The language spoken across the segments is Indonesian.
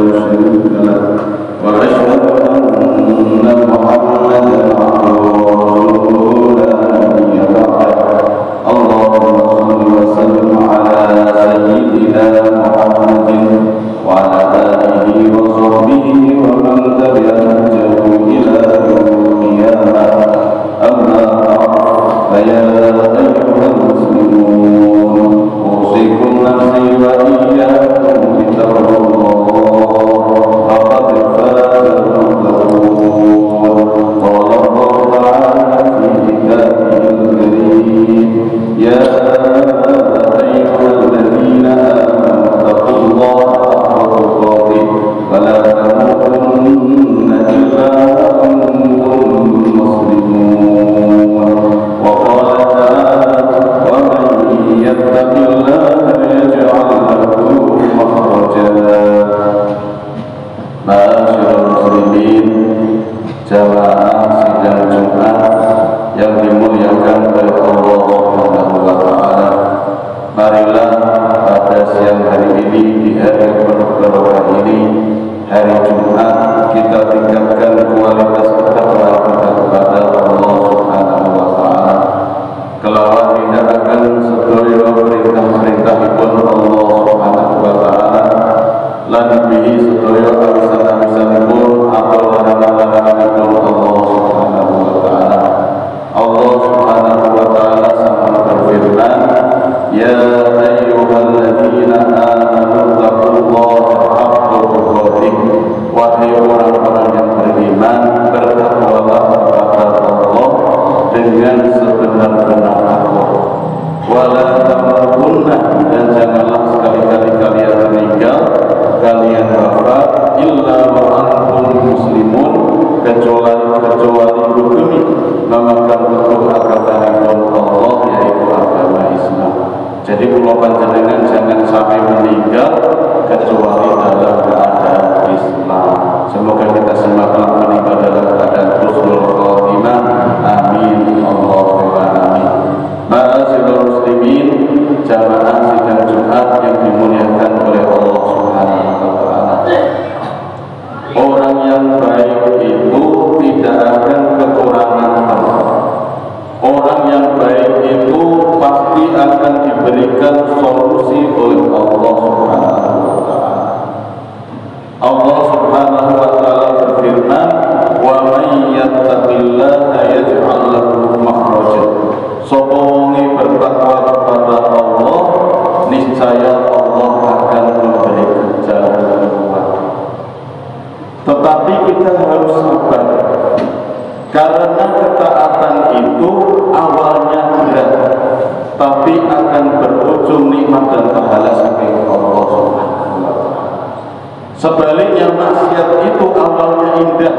شريك له وأشهد أن محمدا عبده ورسوله لا نبي بعده اللهم صل وسلم على سيدنا محمد وعلى آله وصحبه ومن تبعهم إلى يوم القيامة أما بعد فيا أيها المسلمون أوصيكم نفسي وإياكم بتقوى الله فقد فاز المتقون قال الله تعالى في كتابه الكريم يا أيها الذين آمنوا اتقوا الله حق تقاته ولا تموتن إلا وأنتم مسلمون وقال تعالى ومن يتق الله يجعل له مخرجا Ma'asyiral muslimin jamaah sidang Jumat yang dimuliakan oleh Allah Subhanahu wa taala. Marilah pada siang hari ini di hari penuh barokah ini, hari Jumat, kita tingkatkan kualitas ketakwaan kita kepada Allah Subhanahu wa taala. Kelawan tindakan sedaya perintah-perintahipun Allah Subhanahu wa taala lan bihi sedaya awisan-awisanipun atau larangan-laranganipun Allah Subhanahu wa taala. Allah Subhanahu wa taala sama berfirman, ya ayyuhalladzina amanu taqullaha haqqa tuqatih. Wahai orang-orang yang beriman, bertakwalah kepada Allah dengan sebenar-benar takwa. Wala tamutunna, dan janganlah sekali-kali kalian meninggal, kalian wafat, illa wa antum muslimun, kecuali demi memegang teguh agamanya Allah, yaitu agama Islam. Jadi kula panjenengan jangan sampai meninggal kecuali dalam keadaan Islam. Semoga kita semua telah meninggal dalam keadaan husnul khotimah. Amin Allahumma amin. Ma'asyiral muslimin jamaah sidang Jumat yang dimuliakan oleh Allah Subhanahu wa taala. Orang yang baik itu tidak akan kekurangan tempat. Orang yang baik itu pasti akan diberikan solusi oleh Allah Subhanahu wa taala. Allah Subhanahu wa taala berfirman, "Wa may yattaqillaha yaj'al lahu makhraja." Sapa wong bertakwa kepada Allah, niscaya Allah akan memberi jalan keluar. Tetapi kita harus sabar, karena ketaatan itu awalnya berat, tapi akan berujung nikmat dan pahala saking Allah Subhanahu wa taala. Sebaliknya maksiat itu awalnya indah,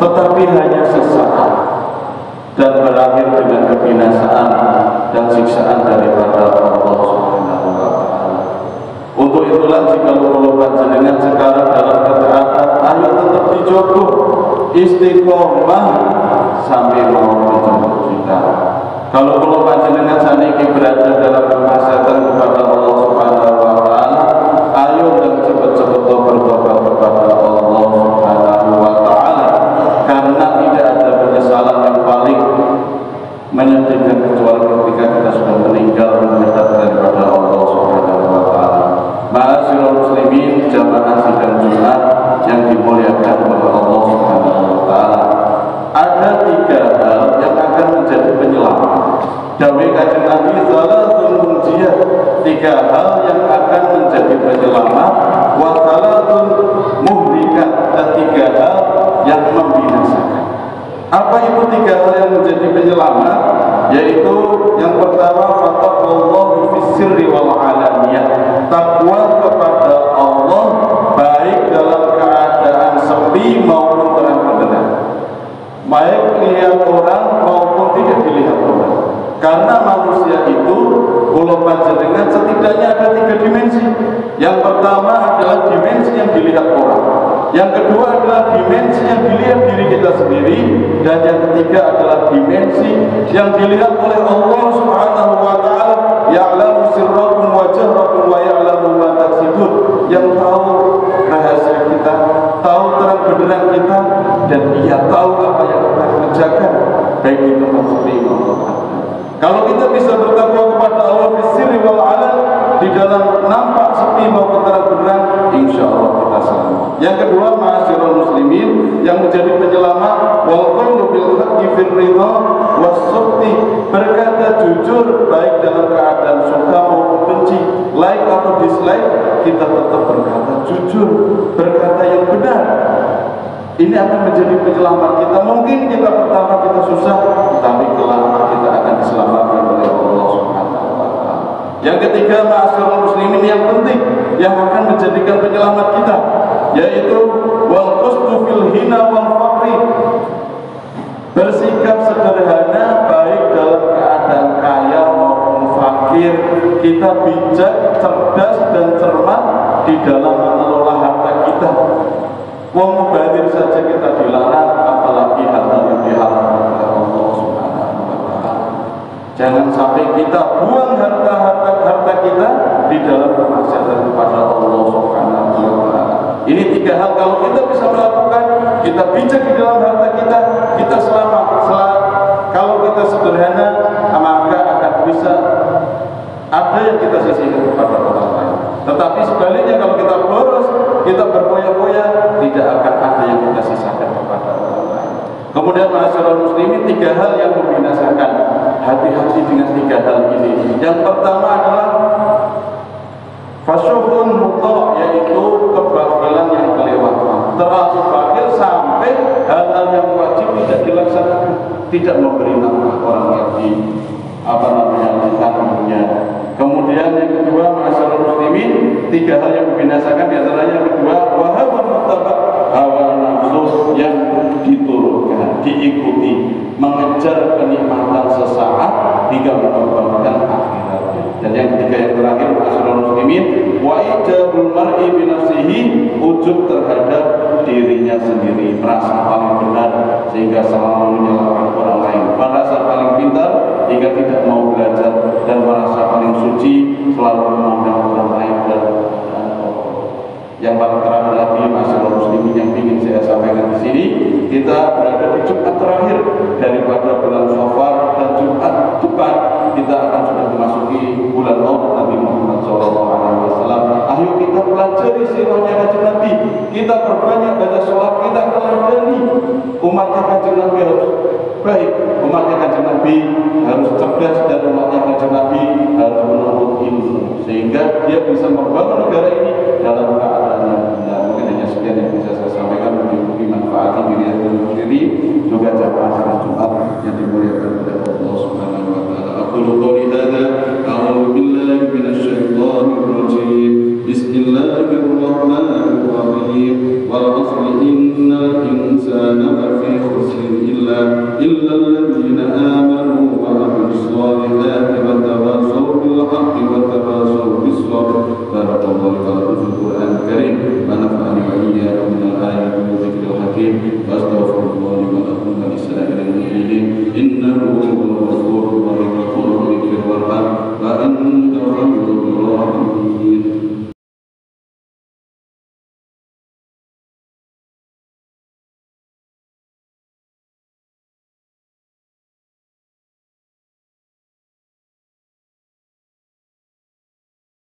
tetapi hanya sesaat dan berakhir dengan kebinasaan dan siksaan daripada Allah Subhanahu wa taala. Untuk itulah jika kula panjenengan sekarang dalam ketaatan, ayo tetap dijogo istiqomah sampai mau menjemput kita. Kalau kula panjenengan saniki berada dalam kemaksiatan kepada Allah Subhanahu wa taala, ayo dan cepat-cepat bertobat kepada Allah Subhanahu wa taala, karena tidak ada penyesalan yang paling menyedihkan kecuali ketika kita sudah meninggal mendekat daripada Allah Subhanahu wa taala. Ma'asyiral muslimin jamaah sidang Jumat yang dimuliakan oleh Allah Subhanahu wa taala. Ada 3 hal yang akan menjadi penyelamat. Dawuh Kanjeng Nabi salatun munjiyah, 3 hal yang akan menjadi penyelamat, wa salatun muhlikat, dan 3 hal yang membinasakan. Apa itu 3 hal yang menjadi penyelamat? Yaitu yang pertama, fataqallahu fis-sirri wal alaniyah, takwa kepada Allah baik dalam keadaan sepi maupun terang benderang, baik dilihat orang maupun tidak dilihat orang. Karena manusia itu, kula panjenengan setidaknya ada 3 dimensi. Yang pertama adalah dimensi yang dilihat orang, yang kedua adalah dimensi yang dilihat diri kita sendiri, dan yang ketiga adalah dimensi yang dilihat oleh Allah Subhanahu wa taala. Ya'lamu sirrakum wa jahrakum wa ya'lamu ma taksibun, yang tahu rahasia dan ia tahu apa yang kita kerjakan, baik itu sepi maupun ada. Kalau kita bisa bertakwa kepada Allah bisirri wal alan, di dalam nampak sepi maupun terang-benderang, insya Allah kita selamat. Yang kedua, ma'asyiral muslimin, yang menjadi penyelamat wal qawlu bil haqqi fir ridha was sukhti, berkata jujur baik dalam keadaan suka maupun benci, like atau dislike, kita tetap berkata jujur, berkata yang benar. Ini akan menjadi penyelamat kita. Mungkin kita pertama kita susah, tapi kelak kita akan diselamatkan oleh Allah Subhanahu wa taala. Yang ketiga, ma'asyiral muslimin, yang penting yang akan menjadikan penyelamat kita, yaitu wal qasdu fil hina wal faqri, bersikap sederhana baik dalam keadaan kaya maupun fakir. Kita bijak, cerdas dan cermat di dalam mengelola harta kita. Wong mubadir saja kita dilarang, apalagi hal-hal yang diharamkan oleh Allah Subhanahu wa taala. Jangan sampai kita buang harta kita di dalam kemaksiatan kepada Allah Subhanahu wa taala. Ini tiga hal kalau kita bisa melakukan, kita bijak di dalam harta kita selamat. Kalau kita sederhana, maka akan bisa ada yang kita sisihkan kepada orang lain. Tetapi sebaliknya, kalau kita boros, kita berfoya-foya, tidak akan ada yang kita sisakan kepada orang lain. Kemudian ma'asyiral muslimin, tiga hal yang membinasakan. Hati-hati dengan tiga hal ini. Yang pertama adalah fasyuhun muta', yaitu kebakilan yang kelewatan. Terlalu bakil sampai hal-hal yang wajib tidak dilaksanakan, tidak memberi nafkah orang yang ditanggunnya. Kemudian yang kedua, ma'asyiral muslimin, tiga hal yang membinasakan, di antaranya yang kedua, wa hawa muttaba', hawa nafsu yang diturunkan, diikuti, mengejar kenikmatan sesaat hingga mengorbankan akhiratnya. Dan yang ketiga, yang terakhir, ma'asyiral muslimin, wa ijabul mar'i bi nafsihi, ujub terhadap dirinya sendiri, merasa paling benar sehingga selalu menyalahkan orang lain, merasa paling pintar hingga tidak mau belajar, dan merasa paling suci selalu memandang orang lain dan yang paling terakhir lagi, ma'asyiral muslimin, yang ingin saya sampaikan di sini, kita berada di Jumat terakhir daripada bulan Syawal, dan Jumat depan kita akan sudah memasuki bulan Maulid Nabi Muhammad SAW. Ayo kita pelajari sirahnya Kanjeng Nabi, kita perbanyak baca sholat, kita teladani umatnya Kanjeng Nabi harus baik, umatnya Kanjeng Nabi harus cerdas, dan umatnya Kanjeng Nabi harus menuntut ilmu sehingga dia bisa membangun negara ini dalam keadaan yang benar. Mungkin hanya sekian yang bisa saya sampaikan, menjadi manfaat diri dan sendiri juga jamaah salat Jumat yang dimuliakan oleh Allah Subhanahu wa taala. Aqulu qouli hadza, a'udzu billahi minasy syaithanir rajim. Bismillahirrahmanirrahim.